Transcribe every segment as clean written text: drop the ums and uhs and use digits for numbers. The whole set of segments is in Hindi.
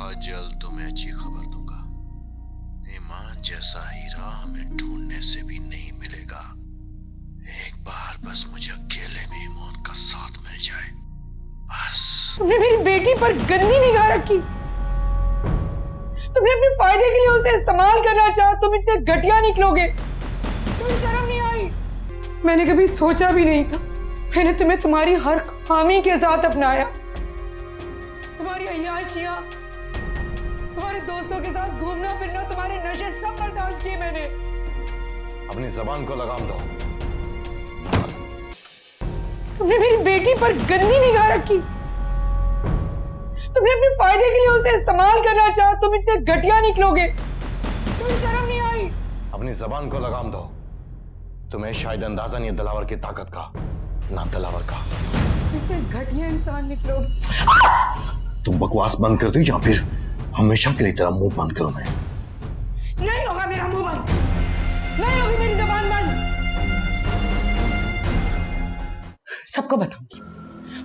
बहुत जल्द तुम्हें अच्छी खबर दूंगा। ईमान जैसा हीरा हमें ढूंढने से भी नहीं मिलेगा। एक बार बस मुझे अकेले में ईमान का साथ मिल जाए, बस। तुमने मेरी बेटी पर गंदी निगाह रखी। तुमने अपने फायदे के लिए उसे इस्तेमाल करना चाहा। तुम इतने घटिया निकलोगे, तुम्हें शर्म नहीं आई? मैंने कभी सोचा भी नहीं था। मैंने तुम्हें तुम्हारी हर खामी के साथ अपनाया। तुम्हारी अय्याशियां, तुम्हारे दोस्तों के साथ घूमना फिरना, तुम्हारे नशे सब बर्दाश्त किए मैंने। अपनी जबान को लगाम दो। तुमने मेरी बेटी पर गंदी निगाह रखी। तुमने अपने फायदे के लिए उसे इस्तेमाल करना चाहा। तुम इतने घटिया निकलोगे, तुम्हें शर्म नहीं आई? अपनी जबान को लगाम दो। तुम्हें शायद अंदाजा नहीं है दिलावर की ताकत का, ना दिलावर का। इतने घटिया इंसान निकलोगे। तुम बकवास बंद कर दो या फिर हमेशा के लिए तेरा मुंह बंद करो। मैं नहीं होगा मेरा मुंह बंद, नहीं होगी मेरी जबान बंद। सबको बताऊंगी,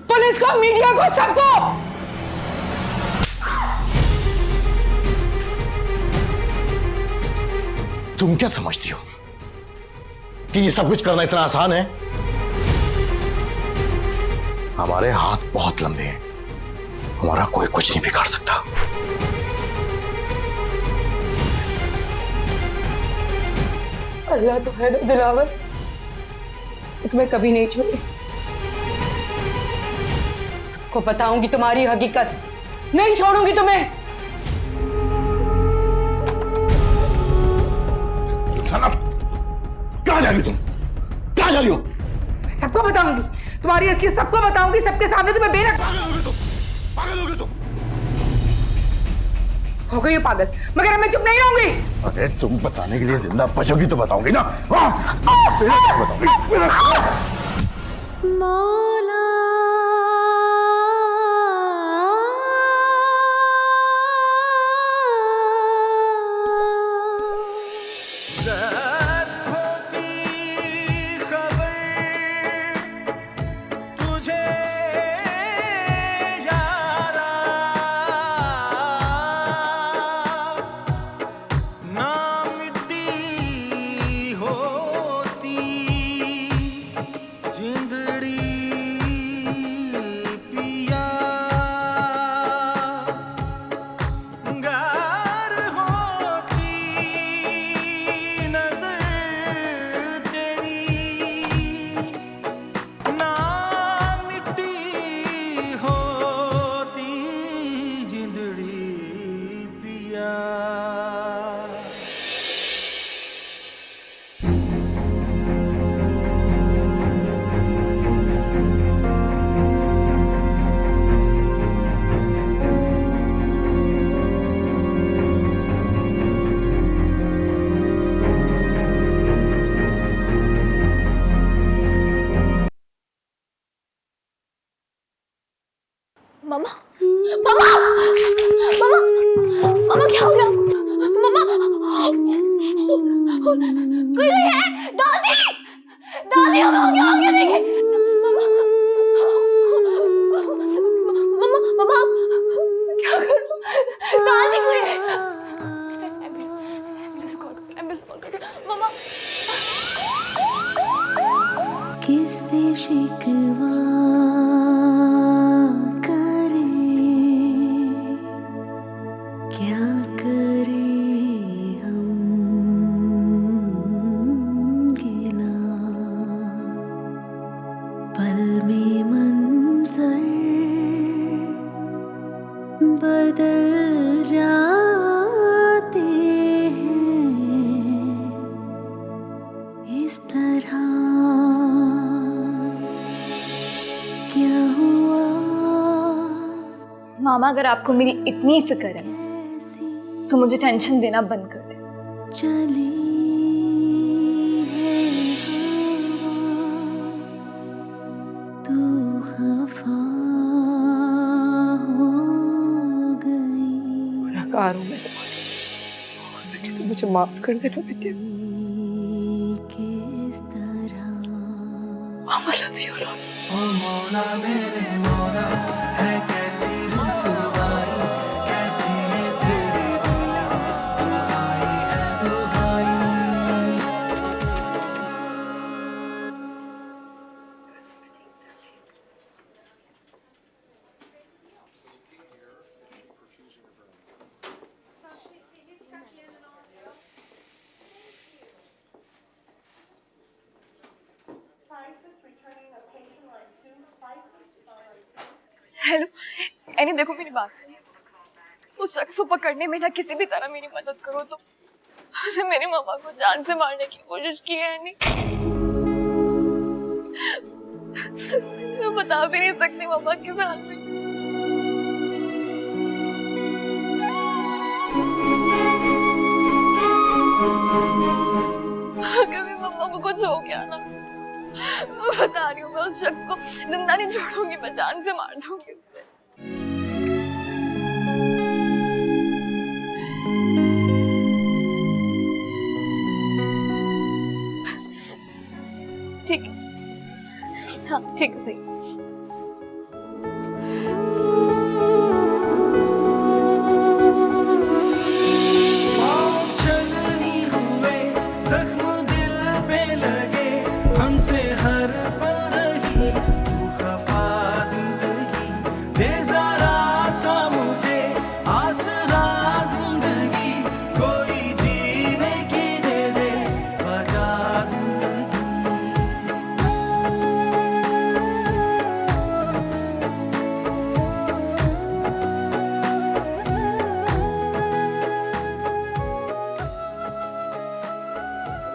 पुलिस को, मीडिया को, सबको। तुम क्या समझती हो कि ये सब कुछ करना इतना आसान है? हमारे हाथ बहुत लंबे हैं, हमारा कोई कुछ नहीं बिगाड़ सकता। अल्लाह तो है ना दिलावर, तुम्हें कभी नहीं छोड़ी। सबको बताऊंगी तुम्हारी हकीकत, नहीं छोड़ूंगी तुम्हें। कहां जा रही हो तुम? कहां जा रही हो? सबको बताऊंगी तुम्हारी असलियत, सबको बताऊंगी, सबके सामने तुम्हें बेरहम। पागल हो गए तुम। हो गई हो पागल, मगर मैं चुप नहीं रहूंगी। अरे तुम बताने के लिए जिंदा बचोगी तो बताओगी ना। मौला मामा मामा मामा मामा क्या हो गया? मामा कोई है? दादी दादी मामा क्या हो गया? देखिए मामा मामा क्या करूं? दादी कोई है? एम्बुलेंस कॉल कर मामा। किससे शिकवा क्या करे हम गिला, पल में मंजर बदल जाते हैं इस तरह। क्या हुआ मामा, अगर आपको मेरी इतनी फिक्र है तो मुझे टेंशन देना बंद कर दे। चली है हवा तो खफा हो गई। गुनहगार हूं मैं तुम्हारी, हो सके तो मुझे माफ कर देना बेटे। किस तरह मामा लव्स यू लॉट। ओ मौला मेरे मौला है कैसी रुसवाई, कैसी हेलो एनी, देखो मेरी बात सुनो। उस शख्स को पकड़ने में ना किसी भी तरह मेरी मदद करो। तो उसने मेरी मामा को जान से मारने की कोशिश की है एनी। मैं बता भी नहीं सकती मामा किस हाल में। अगर मेरी मामा को कुछ हो गया ना, मैं बता रही हूँ, मैं उस शख्स को जिंदा नहीं छोड़ूंगी, मैं जान से मार दूंगी उसे। ठीक है, हाँ ठीक है, सही। छलनी हुए जख्म दिल पे लगे, हमसे हर पल रही तू खफा जिंदगी। दे जरा सा मुझे आसरा जिंदगी, कोई जीने की दे दे वजह जिंदगी।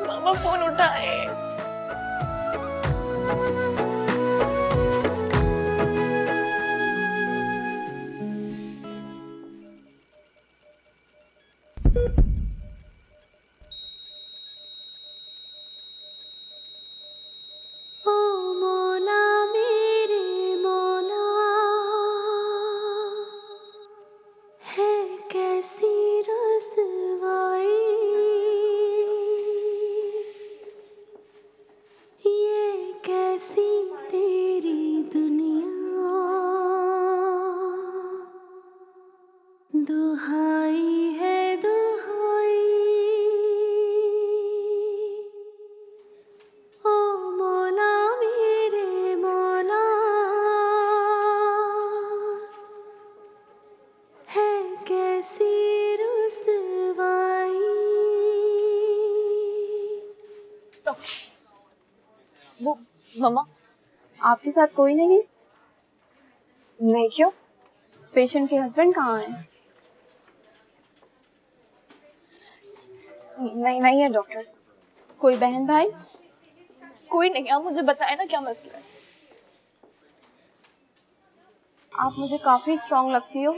मामा फोन उठाए। ओ मौला मेरे मौला, है कैसी रसवाई, ये कैसी तेरी दुनिया। दुहाई है दुहाई, ओ मौला मेरे मौला, है कैसी रुसवाई। वो मामा, आपके साथ कोई नहीं है? नहीं, क्यों? पेशेंट के हस्बैंड कहाँ हैं? नहीं नहीं है डॉक्टर। कोई बहन भाई? कोई नहीं। आप मुझे बताए ना क्या मसला है। आप मुझे काफी स्ट्रांग लगती हो,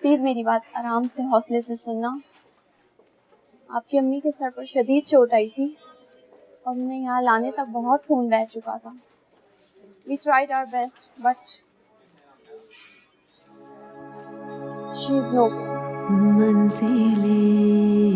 प्लीज मेरी बात आराम से हौसले से सुनना। आपकी अम्मी के सर पर शदीद चोट आई थी और उन्हें यहाँ लाने तक बहुत खून बह चुका था। We tried our best, but she is no good. मंजिलें